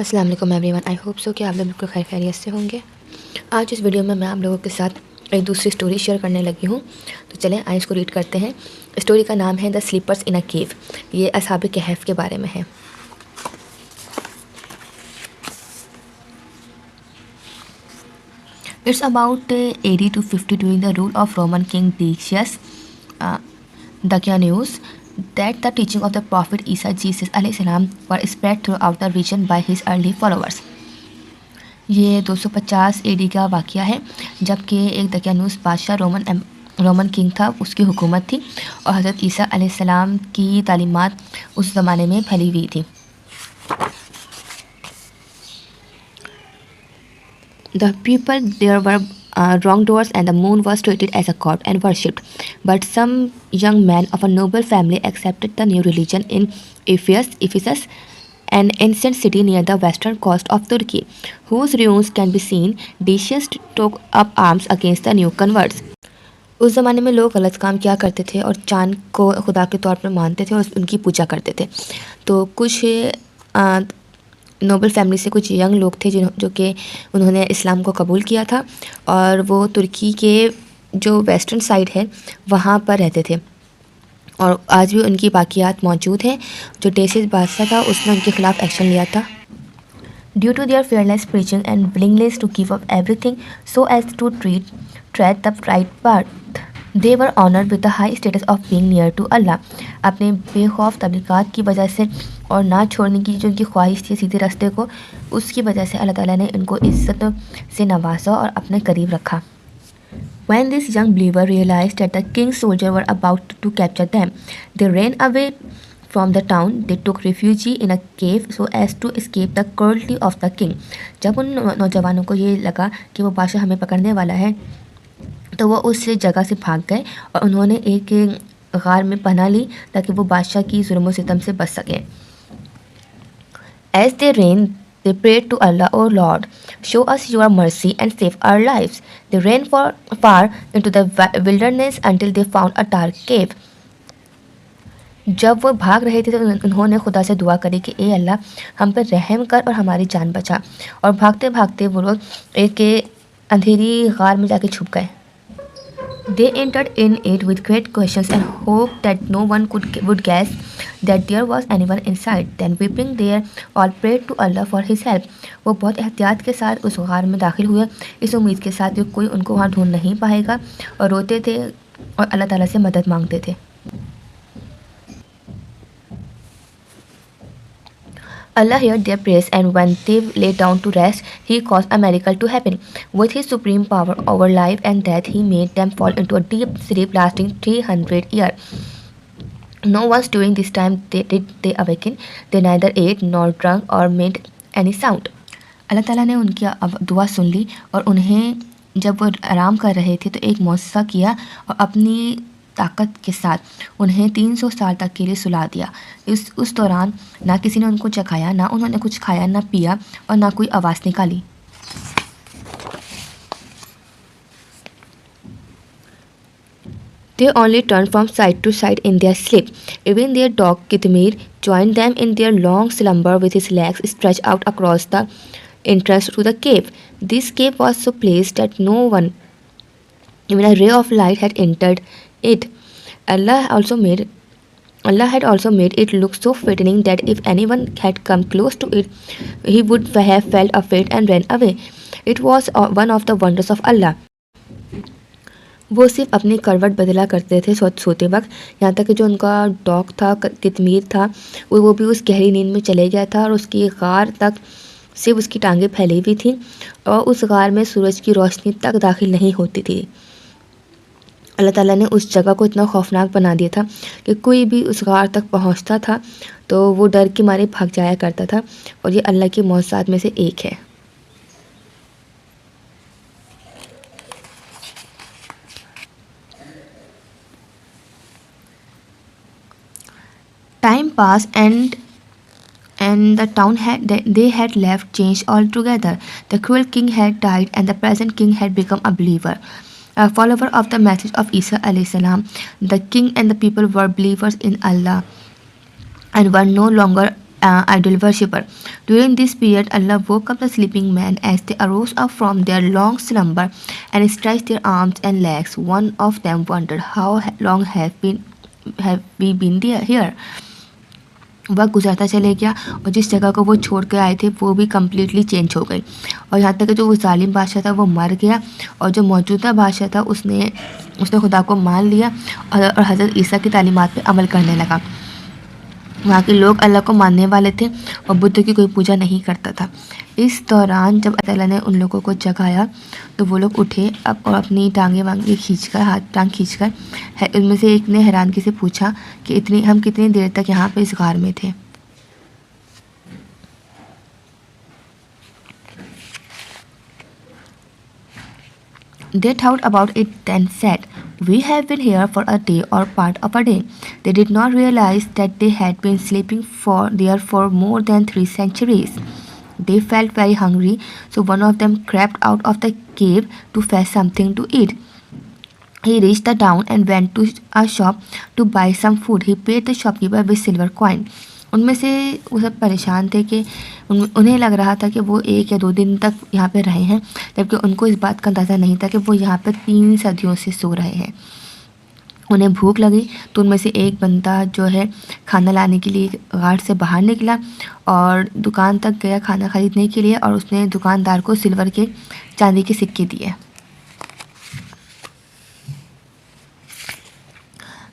अस्सलाम वालेकुम everyone. I hope so कि आप लोग बिल्कुल खैर खैरियत से होंगे। आज इस वीडियो में मैं आप लोगों के साथ एक दूसरी स्टोरी शेयर करने लगी हूँ। तो चलें आइए इसको रीड करते हैं। स्टोरी का नाम है द स्लीपर्स इन अ केव। ये असहाब कहफ के बारे में है। It's about 80 to 50 during the rule of Roman king Decius Dakianus that the teaching of the Prophet Isa Jesus alayhi salam were spread throughout the region by his early followers. ये 250 AD का वाक़या है जबकि एक दकियानूस बादशाह Roman king था, उसकी हुकूमत थी और हज़रत ईसा अलैहिस्सलाम की तालीमात उस ज़माने में फैली हुई थी। The people there were wrongdoers and the moon was treated as a god and worshipped. But some young men of a noble family accepted the new religion in Ephesus, an ancient city near the western coast of Turkey, whose ruins can be seen. Decius took up arms against the new converts. उस ज़माने में लोग गलत काम किया करते थे और चाँद को खुदा के तौर पर मानते थे और उनकी पूजा करते थे। तो कुछ नोबल फैमिली से कुछ यंग लोग थे जो कि उन्होंने इस्लाम को कबूल किया था और वो तुर्की के जो वेस्टर्न साइड है वहाँ पर रहते थे और आज भी उनकी बाकियात मौजूद हैं। जो डेसियस बादशाह था उसने उनके खिलाफ एक्शन लिया था। Due to their fearless preaching and willingness to give up everything so as to tread the right path, they were honored with the high status of being near to Allah. अपने बेखौफ तबलीगात की वजह से और ना छोड़ने की जो उनकी ख्वाहिश थी सीधे रास्ते को, उसकी वजह से अल्लाह ताला ने इनको इज़्ज़त से नवाजा और अपने करीब रखा। When this young believer realized that the king's soldiers were about to capture them, they ran away from the town. They took refuge in a cave so as to escape the cruelty of the king. जब उन नौजवानों को ये लगा कि वो बादशाह हमें पकड़ने वाला है तो वो उस जगह से भाग गए और उन्होंने एक गार में पनाह ली ताकि वो बादशाह की जुल्म सितम से बच सकें। As they ran, they prayed to Allah, "O Lord, show us your mercy and save our lives." They ran far into the wilderness until they found a dark cave. जब वो भाग रहे थे तो उन्होंने खुदा से दुआ करी कि ए अल्लाह हम पर रहम कर और हमारी जान बचा। और भागते भागते वो लोग एक अंधेरी गार में जाके छुप गए। They entered in it with great questions and hoped that no one would guess that there was anyone inside. Then weeping they all prayed to Allah for his help. वो बहुत एहतियात के साथ उस गार में दाखिल हुए इस उम्मीद के साथ कि कोई उनको वहाँ ढूंढ नहीं पाएगा और रोते थे और अल्लाह ताला से मदद मांगते थे। Allah heard their prayers, and when they lay down to rest, He caused a miracle to happen. With His supreme power over life and death, He made them fall into a deep sleep lasting 300 years. No once during this time did they awaken. They neither ate nor drank or made any sound. अल्लाह ताला ने उनकी दुआ सुन ली और उन्हें जब वो आराम कर रहे थे तो एक मौजज़ा किया और अपनी ताकत के साथ उन्हें 300 साल तक के लिए सुला दिया। उस दौरान ना किसी ने उनको चखाया, ना उन्होंने कुछ खाया, ना पिया और ना कोई आवाज़ निकाली। They only turned from side to side in their sleep. Even their dog Kitmir joined them in their long slumber with his legs stretched out across the entrance to the cave. This cave was so placed that no one, even a ray of light, had entered it. Allah had also made it look so frightening that if anyone had come close to it, he would have felt afraid and ran away. It was one of the wonders of Allah. वो सिर्फ अपनी करवट बदला करते थे सोते वक्त, यहाँ तक कि जो उनका डॉग था कितमीर था वो भी उस गहरी नींद में चले गया था और उसकी गार तक सिर्फ उसकी टांगें फैली हुई थी और उस गार में सूरज की रोशनी तक दाखिल नहीं होती थी। अल्लाह ताला ने उस जगह को इतना खौफनाक बना दिया था कि कोई भी उस गार तक पहुंचता था तो वो डर के मारे भाग जाया करता था और ये अल्लाह के मौजज़ात में से एक है। Time passed and the town they had left changed altogether. The cruel king had died and the present king had become a believer, a follower of the message of Isa alayhi salam. The king and the people were believers in Allah and were no longer idol worshipper. During this period, Allah woke up the sleeping men as they arose up from their long slumber and stretched their arms and legs. One of them wondered, "How long have we been here?" वक्त गुजरता चले गया और जिस जगह को वो छोड़ कर आए थे वो भी कम्प्लीटली चेंज हो गई, और यहाँ तक कि जो वो जालिम बादशाह था वो मर गया और जो मौजूदा बादशाह था उसने खुदा को मान लिया और हज़रत ईसा की तालीमात पे अमल करने लगा। वहाँ के लोग अल्लाह को मानने वाले थे और बुद्ध की कोई पूजा नहीं करता था। इस दौरान जब अल्लाह ने उन लोगों को जगाया तो वो लोग उठे और अपनी टांगे वांगे खींचकर, हाथ टांग खींचकर, उनमें से एक ने हैरानगी से पूछा कि हम कितनी देर तक यहाँ पे इस गार में थे। They thought about it then said, "We have been here for a day or part of a day." They did not realize that they had been sleeping there for more than 3 centuries. They felt very hungry, so one of them crept out of the cave to fetch something to eat. He reached the town and went to a shop to buy some food. He paid the shopkeeper with silver coin. उनमें से वो सब परेशान थे कि उन्हें लग रहा था कि वो 1 या 2 दिन तक यहाँ पे रहे हैं, जबकि उनको इस बात का अंदाज़ा नहीं था कि वो यहाँ पर 3 सदियों से सो रहे हैं। उन्हें भूख लगी तो उनमें से एक बंदा जो है खाना लाने के लिए गार्ड से बाहर निकला और दुकान तक गया खाना ख़रीदने के लिए, और उसने दुकानदार को सिल्वर के चांदी के सिक्के दिए।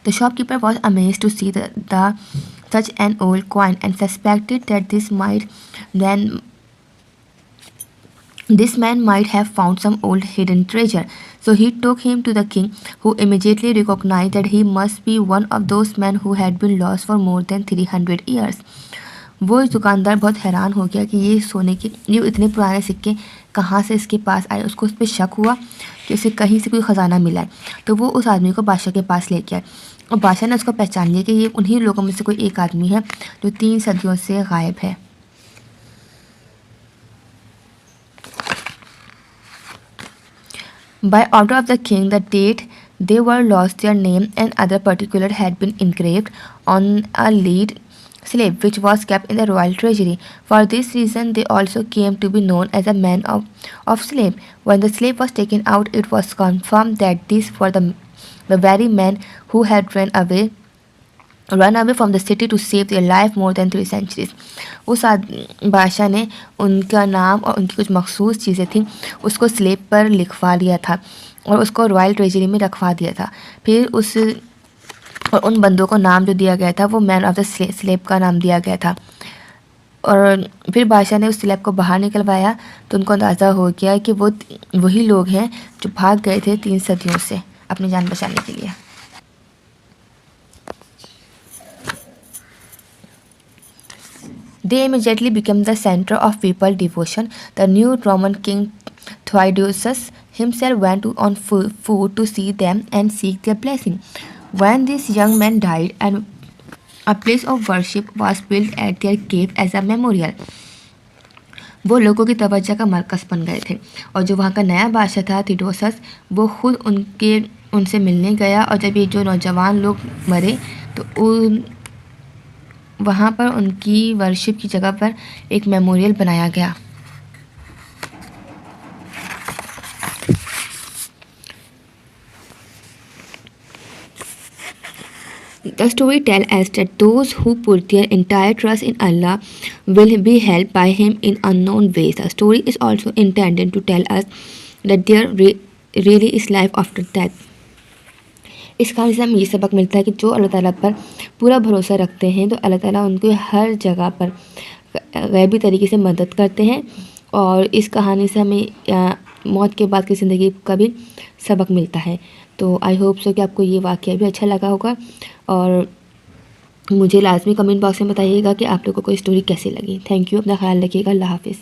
The shopkeeper was amazed to see such an old coin and suspected that this man might have found some old hidden treasure. So he took him to the king, who immediately recognized that he must be one of those men who had been lost for more than 300 years. वो दुकानदार बहुत हैरान हो गया कि ये इतने पुराने सिक्के कहाँ से इसके पास आए। उसको उस पर शक हुआ कि उसे कहीं से कोई ख़जाना मिला है, तो वो उस आदमी को बादशाह के पास लेके आए और बादशाह ने उसको पहचान लिया कि ये उन्हीं लोगों में से कोई एक आदमी है जो 3 सदियों से गायब है। By order of the king, the date they were lost, their name and other particulars had been engraved on a lead slave which was kept in the royal treasury. For this reason, they also came to be known as a man of slave. When the slave was taken out, it was confirmed that these were the very men who had run away from the city to save their life more than 3 centuries. उस बादशाह ने उनका नाम और उनकी कुछ मखसूस चीज़ें थीं उसको स्लेब पर लिखवा लिया था और उसको रॉयल ट्रेजरी में रखवा दिया था। फिर उन बंदों को नाम जो दिया गया था वो मैन ऑफ द स्लेब का नाम दिया गया था। और फिर बादशाह ने उस स्लेब को बाहर निकलवाया तो उनको अंदाज़ा हो गया कि वो वही लोग हैं जो भाग गए थे 3 सदियों से अपनी जान बचाने के लिए। They immediately became the center of people devotion. The new Roman king Theodosius himself went on foot to see them and seek their blessing. When this young man died, and a place of worship was built at their cave as a memorial. वो लोगों की तवज्जो का मरकज़ बन गए थे और जो वहाँ का नया बादशाह था थियोडोसस वो खुद उनसे मिलने गया, और जब ये जो नौजवान लोग मरे तो वहाँ पर उनकी वर्शिप की जगह पर एक मेमोरियल बनाया गया। The story tells us that those who put their entire trust in Allah will be helped by Him in unknown ways. The story is also intended to tell us that there really is life after death. इस कहानी से हमें ये सबक मिलता है कि जो अल्लाह ताला पर पूरा भरोसा रखते हैं तो अल्लाह ताला उनको हर जगह पर गैबी तरीके से मदद करते हैं, और इस कहानी से हमें मौत के बाद की ज़िंदगी का भी सबक मिलता है। तो आई होप सो कि आपको ये वाक़या भी अच्छा लगा होगा, और मुझे लाजमी कमेंट बॉक्स में बताइएगा कि आप लोगों को स्टोरी कैसी लगी। थैंक यू, अपना ख्याल रखिएगा। अल्लाह हाफ़िज़।